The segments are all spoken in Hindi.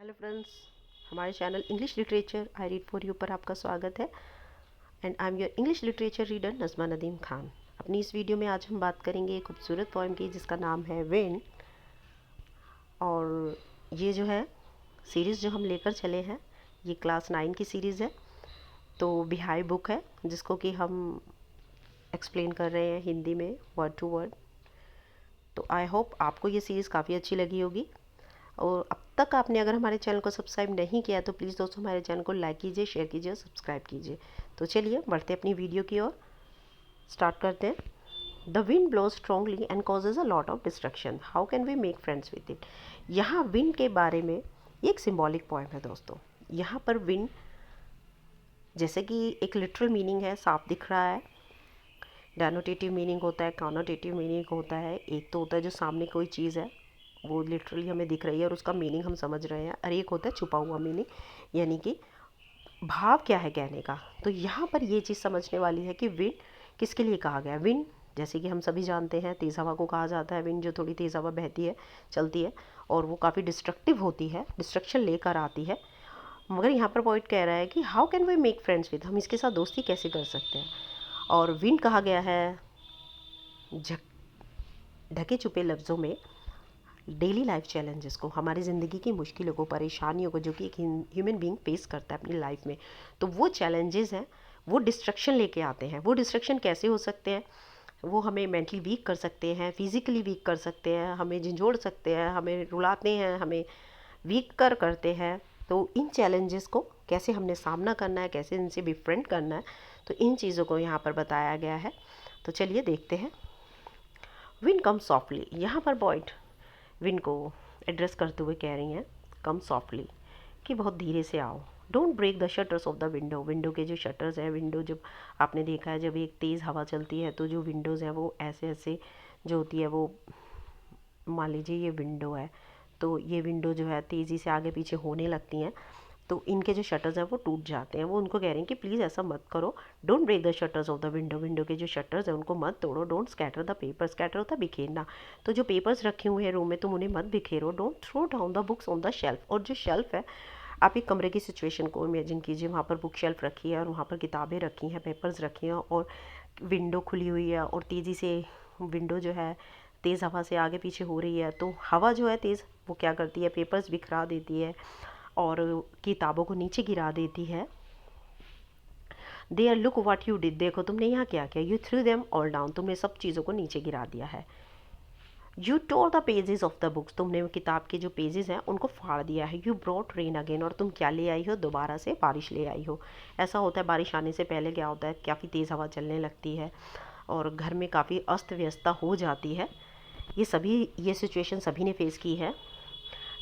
हेलो फ्रेंड्स, हमारे channel English literature I read for you पर आपका स्वागत है। And I am your English literature reader Najma Nadeem Khan. अपनी इस वीडियो में आज हम बात करेंगे एक खूबसूरत पोएम की जिसका नाम है विंड। और ये जो है सीरीज़ जो हम लेकर चले हैं ये क्लास 9 की सीरीज़ है। तो बिहाई बुक है जिसको कि हम एक्सप्लेन कर रहे हैं हिंदी में वर्ड टू वर्ड। तो आई होप आपको ये सीरीज़ काफ़ी अच्छी लगी होगी। और अब तक आपने अगर हमारे चैनल को सब्सक्राइब नहीं किया तो प्लीज़ दोस्तों हमारे चैनल को लाइक कीजिए, शेयर कीजिए और सब्सक्राइब कीजिए। तो चलिए बढ़ते अपनी वीडियो की ओर, स्टार्ट करते हैं। The wind blows strongly and causes a lot of destruction, how can we make friends with it. यहाँ विंड के बारे में ये एक सिम्बॉलिक पॉइंट है दोस्तों। यहाँ पर विंड जैसे कि एक लिटरल मीनिंग है, साफ दिख रहा है। डेनोटेटिव मीनिंग होता है, कॉनोटेटिव मीनिंग होता है। एक तो होता है जो सामने कोई चीज़ है वो लिटरली हमें दिख रही है और उसका मीनिंग हम समझ रहे हैं, और एक होता है छुपा हुआ मीनिंग, यानी कि भाव क्या है कहने का। तो यहाँ पर ये चीज़ समझने वाली है कि विंड किसके लिए कहा गया है। विंड जैसे कि हम सभी जानते हैं तेज़ हवा को कहा जाता है। विंड जो थोड़ी तेज़ हवा बहती है, चलती है, और वो काफ़ी डिस्ट्रक्टिव होती है, डिस्ट्रक्शन लेकर आती है। मगर यहाँ पर पॉइंट कह रहा है कि how can we make friends with, हम इसके साथ दोस्ती कैसे कर सकते हैं। और विंड कहा गया है ढके छुपे लफ्ज़ों में डेली लाइफ चैलेंजेस को, हमारी ज़िंदगी की मुश्किलों को, परेशानियों को जो कि एक ह्यूमन बीइंग फेस करता है अपनी लाइफ में। तो वो चैलेंजेस हैं, वो डिस्ट्रक्शन लेके आते हैं। वो डिस्ट्रक्शन कैसे हो सकते हैं? वो हमें मेंटली वीक कर सकते हैं, फिज़िकली वीक कर सकते हैं, हमें झंझोड़ सकते हैं, हमें रुलाते हैं, हमें वीक करते हैं। तो इन चैलेंजेस को कैसे हमने सामना करना है, कैसे इनसे बिफ्रेंड करना है, तो इन चीज़ों को यहाँ पर बताया गया है। तो चलिए देखते हैं। विन कम सॉफ्टली, यहाँ पर पॉइंट विंड को एड्रेस करते हुए कह रही हैं कम सॉफ्टली, कि बहुत धीरे से आओ। Don't break the shutters of the window, window के जो शटर्स हैं, विंडो जब आपने देखा है जब एक तेज़ हवा चलती है तो जो विंडोज़ हैं वो ऐसे ऐसे जो होती है वो, मान लीजिए ये विंडो है तो ये विंडो जो है तेज़ी से आगे पीछे होने लगती हैं, तो इनके जो शटर्स हैं वो टूट जाते हैं। वो उनको कह रहे हैं कि प्लीज़ ऐसा मत करो। Don't break the shutters of the window, window के जो शटर्स हैं उनको मत तोड़ो। Don't scatter the paper, scatter होता है बिखेरना। तो जो पेपर्स रखे हुए हैं रूम में तुम उन्हें मत बिखेरो। Don't throw down the books on the shelf, और जो शेल्फ है, आप एक कमरे की सिचुएशन को इमेजिन कीजिए, वहाँ पर बुक शेल्फ रखी है और वहाँ पर किताबें रखी हैं, पेपर्स रखी हैं, और विंडो खुली हुई है और तेज़ी से विंडो जो है तेज़ हवा से आगे पीछे हो रही है। तो हवा जो है तेज़, वो क्या करती है, पेपर्स बिखरा देती है और किताबों को नीचे गिरा देती है। There look what you did, देखो तुमने यहाँ क्या किया। You threw them all down, तुमने सब चीज़ों को नीचे गिरा दिया है। You tore the pages of the books, तुमने किताब के जो पेजेस हैं उनको फाड़ दिया है। यू ब्रॉट रेन अगेन, और तुम क्या ले आई हो, दोबारा से बारिश ले आई हो। ऐसा होता है बारिश आने से पहले क्या होता है, काफ़ी तेज़ हवा चलने लगती है और घर में काफ़ी अस्त व्यस्तता हो जाती है। ये सिचुएशन सभी ने फेस की है।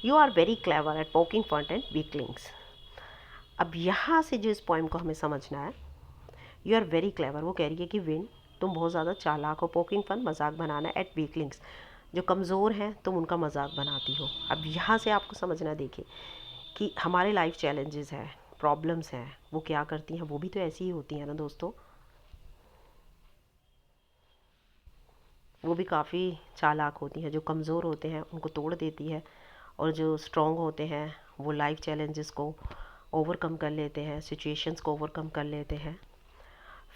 You are very clever at poking fun and weaklings. अब यहाँ से जो इस पॉइंट को हमें समझना है, यू आर वेरी क्लेवर, वो कह रही है कि विन तुम बहुत ज़्यादा चालाक हो। पोकिंग फन मजाक बनाना, एट वीकलिंग्स जो कमज़ोर हैं तुम उनका मजाक बनाती हो। अब यहाँ से आपको समझना, देखिए कि हमारे लाइफ चैलेंजेस हैं, प्रॉब्लम्स हैं, वो क्या करती हैं, वो भी तो ऐसी ही होती हैं ना दोस्तों। वो भी काफ़ी चालाक होती हैं। जो कमज़ोर होते हैं उनको तोड़ देती है, और जो स्ट्रॉन्ग होते हैं वो लाइफ चैलेंजेस को ओवरकम कर लेते हैं, सिचुएशंस को ओवरकम कर लेते हैं।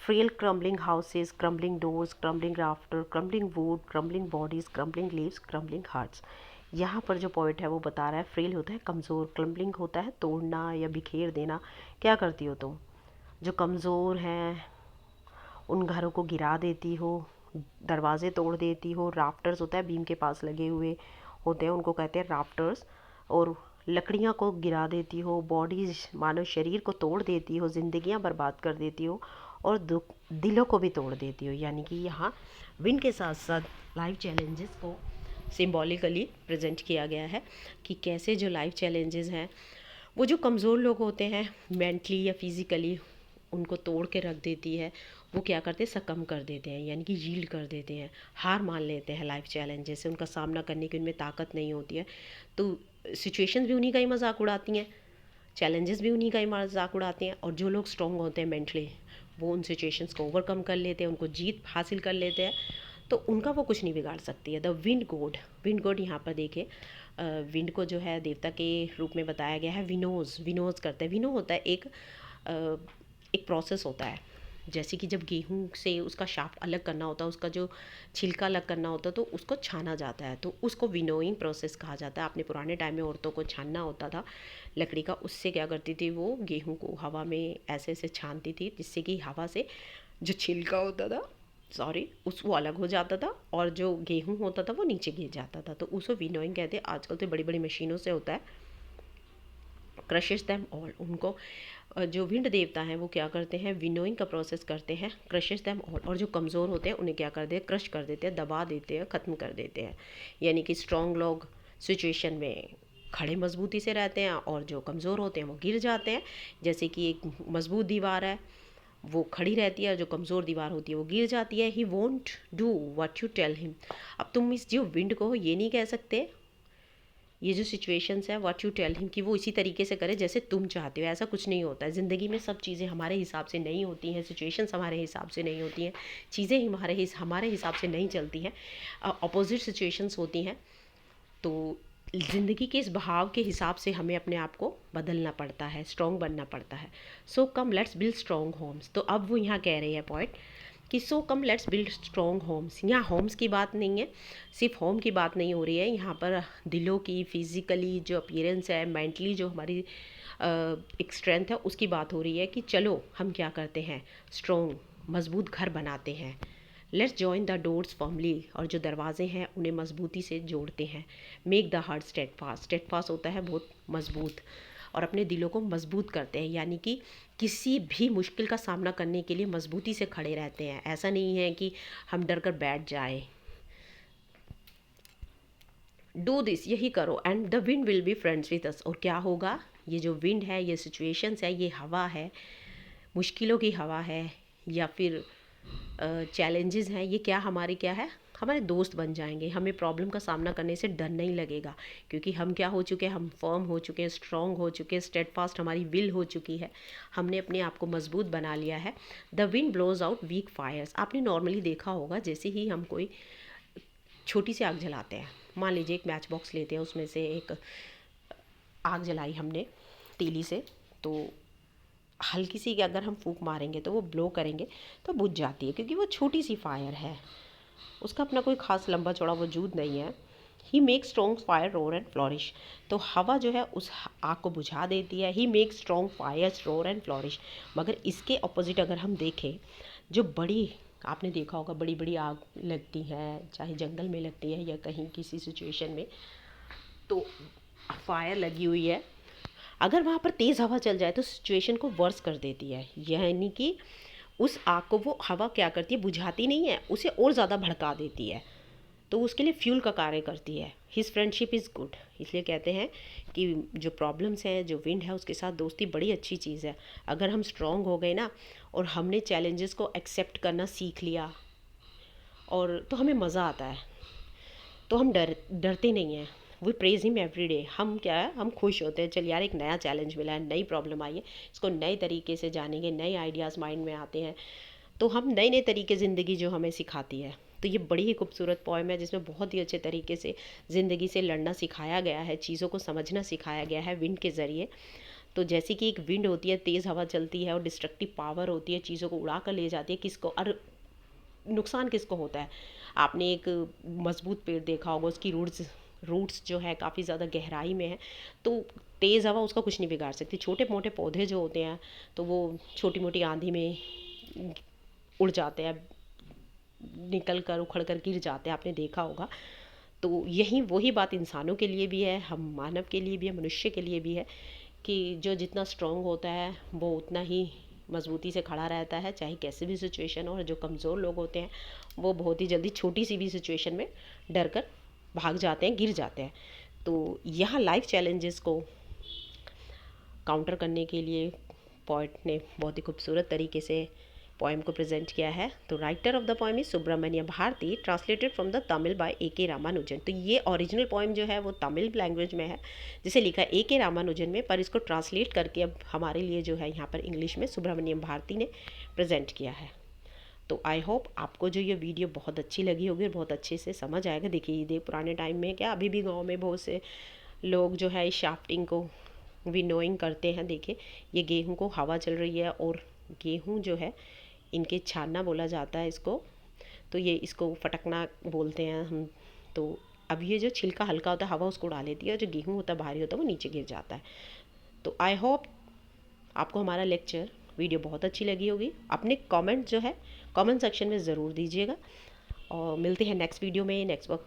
Frail crumbling houses, crumbling doors, crumbling rafter, crumbling wood, crumbling bodies, crumbling leaves, crumbling hearts. यहाँ पर जो पॉइंट है वो बता रहा है फ्रेल होता है कमज़ोर, क्रम्बलिंग होता है तोड़ना या बिखेर देना। क्या करती हो तुम, जो कमज़ोर हैं उन घरों को गिरा देती हो, दरवाजे तोड़ देती हो। राफ्टर्स होता है बीम के पास लगे हुए होते हैं, उनको कहते हैं राफ्टर्स। और लकड़ियाँ को गिरा देती हो, बॉडीज मानव शरीर को तोड़ देती हो, ज़िंदगियाँ बर्बाद कर देती हो, और दुख दिलों को भी तोड़ देती हो। यानी कि यहाँ विन के साथ साथ लाइफ चैलेंजेस को सिम्बॉलिकली प्रेजेंट किया गया है कि कैसे जो लाइफ चैलेंजेस हैं वो जो कमज़ोर लोग होते हैं मेंटली या फिज़िकली, उनको तोड़ के रख देती है। वो क्या करते हैं, सकम कर देते हैं, यानी कि यील्ड कर देते हैं, हार मान लेते हैं लाइफ चैलेंजेस से। उनका सामना करने की उनमें ताकत नहीं होती है। तो सिचुएशंस भी उन्हीं का ही मजाक उड़ाती हैं, चैलेंजेस भी उन्हीं का ही मजाक उड़ाते हैं। और जो लोग स्ट्रॉन्ग होते हैं मेंटली, वो उन सिचुएशंस को ओवरकम कर लेते हैं, उनको जीत हासिल कर लेते हैं, तो उनका वो कुछ नहीं बिगाड़ सकती है। द विंड गोड, विंड गोड यहाँ पर देखें विंड को जो है देवता के रूप में बताया गया है। विनोज करते हैं। विनो होता है एक प्रोसेस होता है, जैसे कि जब गेहूं से उसका शाफ्ट अलग करना होता है, उसका जो छिलका अलग करना होता है, तो उसको छाना जाता है, तो उसको विनोइंग प्रोसेस कहा जाता है। आपने पुराने टाइम में औरतों को छानना होता था लकड़ी का, उससे क्या करती थी वो गेहूं को हवा में ऐसे ऐसे छानती थी, जिससे कि हवा से जो छिलका होता था वो अलग हो जाता था, और जो गेहूं होता था वो नीचे गिर जाता था, तो उसको विनोइंग कहते हैं। आजकल तो बड़ी बड़ी मशीनों से होता है। क्रशेस दैम ऑल, उनको जो विंड देवता हैं वो क्या करते हैं, विनोइंग का प्रोसेस करते हैं। क्रशेस दैम ऑल, और जो कमज़ोर होते हैं उन्हें क्या कर देते हैं, क्रश कर देते हैं, दबा देते हैं, ख़त्म कर देते हैं। यानी कि स्ट्रॉन्ग लोग सिचुएशन में खड़े मजबूती से रहते हैं, और जो कमज़ोर होते हैं वो गिर जाते हैं। जैसे कि एक मजबूत दीवार है, वो खड़ी रहती है, और जो कमज़ोर दीवार होती है वो गिर जाती है। He won't do what you tell him. अब तुम इस जो विंड को ये नहीं कह सकते, ये जो सिचुएशंस है व्हाट यू टेल हिम, कि वो इसी तरीके से करे जैसे तुम चाहते हो। ऐसा कुछ नहीं होता है ज़िंदगी में, सब चीज़ें हमारे हिसाब से नहीं होती हैं, सिचुएशंस हमारे हिसाब से नहीं होती हैं, चीज़ें हमारे हिसाब से नहीं चलती हैं, अपोजिट सिचुएशंस होती हैं। तो ज़िंदगी के इस बहाव के हिसाब से हमें अपने आप को बदलना पड़ता है, स्ट्रॉन्ग बनना पड़ता है। So come let's build strong homes. तो अब वो यहाँ कह रही है पॉइंट कि so come let's build strong homes. यहाँ होम्स की बात नहीं है, सिर्फ होम की बात नहीं हो रही है यहाँ पर, दिलों की फिज़िकली जो अपीयरेंस है, मेंटली जो हमारी एक स्ट्रेंथ है, उसकी बात हो रही है कि चलो हम क्या करते हैं, स्ट्रॉन्ग मजबूत घर बनाते हैं। Let's join the doors firmly, और जो दरवाजे हैं उन्हें मजबूती से जोड़ते हैं। Make the heart steadfast, steadfast होता है बहुत मजबूत, और अपने दिलों को मजबूत करते हैं, यानी कि किसी भी मुश्किल का सामना करने के लिए मजबूती से खड़े रहते हैं। ऐसा नहीं है कि हम डर कर बैठ जाए। डू दिस, यही करो, and the wind will be friends with us. और क्या होगा, ये जो विंड है, ये सिचुएशंस है, ये हवा है, मुश्किलों की हवा है, या फिर चैलेंजेस हैं, ये क्या है, हमारे दोस्त बन जाएंगे। हमें प्रॉब्लम का सामना करने से डर नहीं लगेगा, क्योंकि हम क्या हो चुके हैं, हम फर्म हो चुके हैं, स्ट्रॉन्ग हो चुके हैं, स्टेडफास्ट हमारी विल हो चुकी है, हमने अपने आप को मजबूत बना लिया है। The wind blows out weak fires, आपने नॉर्मली देखा होगा, जैसे ही हम कोई छोटी सी आग जलाते हैं, मान लीजिए एक मैच बॉक्स लेते हैं, उसमें से एक आग जलाई हमने तीली से, तो हल्की सी अगर हम फूंक मारेंगे तो वो ब्लो करेंगे तो बुझ जाती है, क्योंकि वो छोटी सी फायर है, उसका अपना कोई खास लंबा चौड़ा वजूद नहीं है। He make strong fire roar and flourish, तो हवा जो है उस आग को बुझा देती है। He make strong fire roar and flourish. मगर इसके अपोजिट अगर हम देखें, जो बड़ी, आपने देखा होगा बड़ी बड़ी आग लगती है, चाहे जंगल में लगती है या कहीं किसी सिचुएशन में, तो फायर लगी हुई है, अगर वहाँ पर तेज़ हवा चल जाए तो सिचुएशन को वर्स कर देती है। यानी कि उस आग को वो हवा क्या करती है, बुझाती नहीं है, उसे और ज़्यादा भड़का देती है, तो उसके लिए फ्यूल का कार्य करती है। हिज फ्रेंडशिप इज़ गुड, इसलिए कहते हैं कि जो प्रॉब्लम्स हैं, जो विंड है, उसके साथ दोस्ती बड़ी अच्छी चीज़ है। अगर हम स्ट्रॉन्ग हो गए ना, और हमने चैलेंजेस को एक्सेप्ट करना सीख लिया, और तो हमें मज़ा आता है, तो हम डरते नहीं हैं। We praise him every day, हम क्या है, हम खुश होते हैं, चल यार एक नया चैलेंज मिला है, नई प्रॉब्लम आई है, इसको नए तरीके से जानेंगे, नए आइडियाज़ माइंड में आते हैं, तो हम नए नए तरीके ज़िंदगी जो हमें सिखाती है। तो ये बड़ी ही खूबसूरत पोएम है, जिसमें बहुत ही अच्छे तरीके से ज़िंदगी से लड़ना सिखाया गया है, चीज़ों को समझना सिखाया गया है विंड के ज़रिए। तो जैसे कि एक विंड होती है, तेज़ हवा चलती है और डिस्ट्रक्टिव पावर होती है, चीज़ों को उड़ा कर ले जाती है, किसको, और नुकसान किसको होता है। आपने एक मजबूत पेड़ देखा होगा, उसकी रूट्स जो है काफ़ी ज़्यादा गहराई में है, तो तेज़ हवा उसका कुछ नहीं बिगाड़ सकती। छोटे मोटे पौधे जो होते हैं, तो वो छोटी मोटी आंधी में उड़ जाते हैं, निकल कर उखड़ कर गिर जाते हैं, आपने देखा होगा। तो यही वही बात इंसानों के लिए भी है, हम मानव के लिए भी है, मनुष्य के लिए भी है, कि जो जितना स्ट्रॉन्ग होता है वो उतना ही मजबूती से खड़ा रहता है, चाहे कैसे भी सिचुएशन हो। और जो कमज़ोर लोग होते हैं वो बहुत ही जल्दी छोटी सी भी सिचुएशन में डर कर भाग जाते हैं, गिर जाते हैं। तो यहाँ लाइफ चैलेंजेस को काउंटर करने के लिए पोइट ने बहुत ही खूबसूरत तरीके से पोएम को प्रेजेंट किया है। तो writer of the poem is Subramania Bharati, translated from the Tamil by A.K. Ramanujan. तो ये ओरिजिनल पोएम जो है वो तमिल लैंग्वेज में है, जिसे लिखा है A.K. रामानुजन में, पर इसको ट्रांसलेट करके अब हमारे लिए जो है यहाँ पर इंग्लिश में सुब्रमण्यम भारती ने प्रेजेंट किया है। तो आई होप आपको जो ये वीडियो बहुत अच्छी लगी होगी और बहुत अच्छे से समझ आएगा। देखिए पुराने टाइम में क्या, अभी भी गाँव में बहुत से लोग जो है इस शाफ्टिंग को विनोइंग करते हैं। देखिए ये गेहूं को हवा चल रही है और गेहूं जो है इनके छानना बोला जाता है इसको, तो ये इसको फटकना बोलते हैं हम। तो अब ये जो छिलका हल्का होता है हवा उसको उड़ा लेती है, और जो गेहूं होता है भारी होता है वो नीचे गिर जाता है। तो आई होप आपको हमारा लेक्चर वीडियो बहुत अच्छी लगी होगी। अपने कमेंट जो है कमेंट सेक्शन में ज़रूर दीजिएगा, और मिलते हैं नेक्स्ट वीडियो में नेक्स्ट वक्त।